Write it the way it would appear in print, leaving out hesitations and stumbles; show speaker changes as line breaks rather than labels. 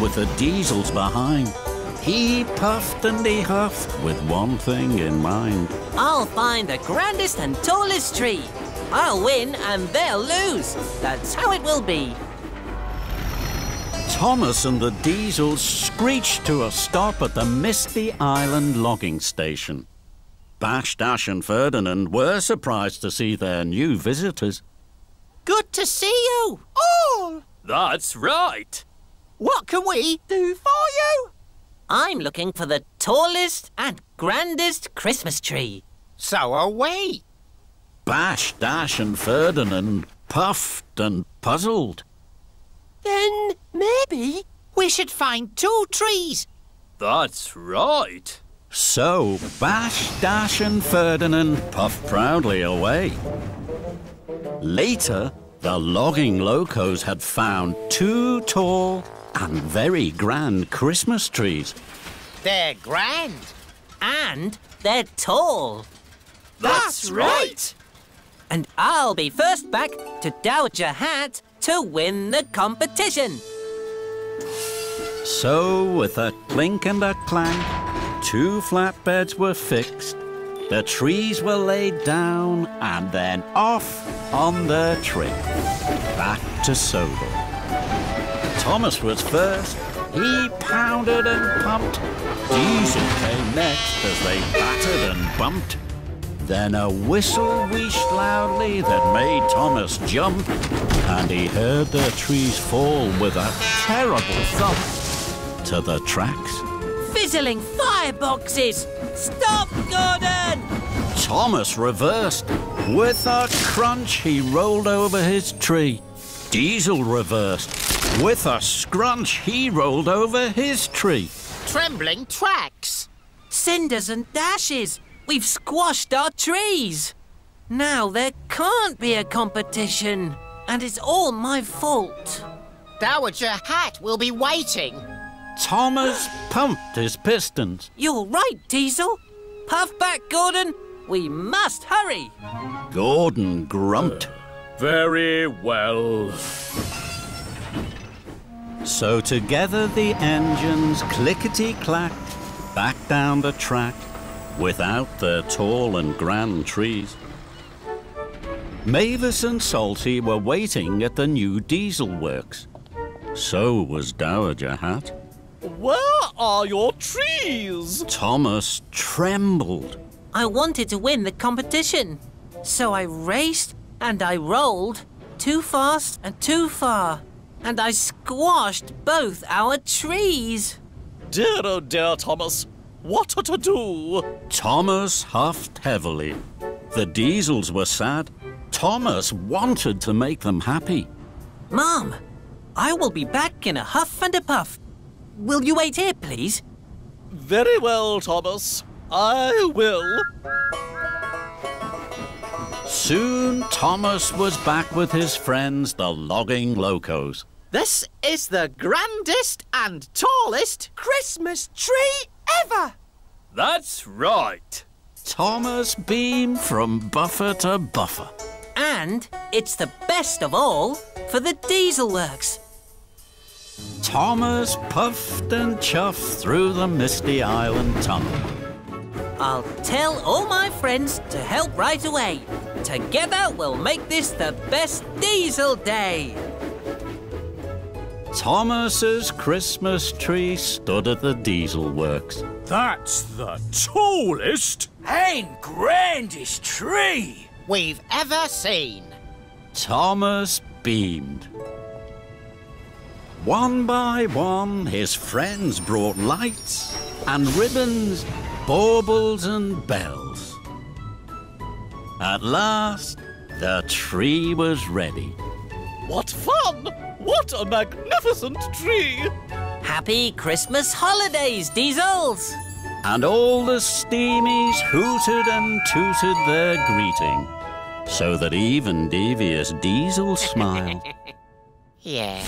with the Diesels behind. He puffed and he huffed with one thing in mind.
I'll find the grandest and tallest tree. I'll win and they'll lose. That's how it will be.
Thomas and the Diesels screeched to a stop at the Misty Island logging station. Bash, Dash and Ferdinand were surprised to see their new visitors.
Good to see you all.
That's right.
What can we do for you?
I'm looking for the tallest and grandest Christmas tree.
So are we.
Bash, Dash and Ferdinand puffed and puzzled.
Then maybe we should find 2 trees.
That's right.
So Bash, Dash and Ferdinand puffed proudly away. Later, the logging locos had found 2 tall and very grand Christmas trees.
They're grand.
And they're tall.
That's right.
And I'll be first back to Dowager Hat to win the competition.
So, with a clink and a clank, 2 flatbeds were fixed, the trees were laid down, and then off on the trip, back to Sobel. Thomas was first. He pounded and pumped. Diesel came next as they battered and bumped. Then a whistle wheeshed loudly that made Thomas jump, and he heard the trees fall with a terrible thump to the tracks.
Fizzling fireboxes! Stop, Gordon!
Thomas reversed. With a crunch, he rolled over his tree. Diesel reversed. With a scrunch, he rolled over his tree.
Trembling tracks.
Cinders and dashes! We've squashed our trees! Now there can't be a competition, and it's all my fault.
Dowager Hat will be waiting.
Thomas pumped his pistons.
You're right, Diesel. Puff back, Gordon. We must hurry.
Gordon grumped.
Very well.
So together the engines clickety-clacked back down the track without their tall and grand trees. Mavis and Salty were waiting at the new Diesel works. So was Dowager Hat.
Where are your trees?
Thomas trembled.
I wanted to win the competition. So I raced and I rolled too fast and too far. And I squashed both our trees.
Dear, oh dear, Thomas. What to do?
Thomas huffed heavily. The Diesels were sad. Thomas wanted to make them happy.
Mom, I will be back in a huff and a puff. Will you wait here, please?
Very well, Thomas. I will.
Soon Thomas was back with his friends, the logging locos.
This is the grandest and tallest Christmas tree ever.
That's right.
Thomas beamed from buffer to buffer.
And it's the best of all for the Diesel Works.
Thomas puffed and chuffed through the Misty Island tunnel.
I'll tell all my friends to help right away. Together we'll make this the best Diesel day.
Thomas's Christmas tree stood at the Diesel Works.
That's the tallest
and grandest tree
we've ever seen.
Thomas beamed. One by one, his friends brought lights and ribbons, baubles and bells. At last, the tree was ready.
What fun! What a magnificent tree!
Happy Christmas holidays, Diesels!
And all the steamies hooted and tooted their greeting, so that even devious Diesel smiled.
Yeah.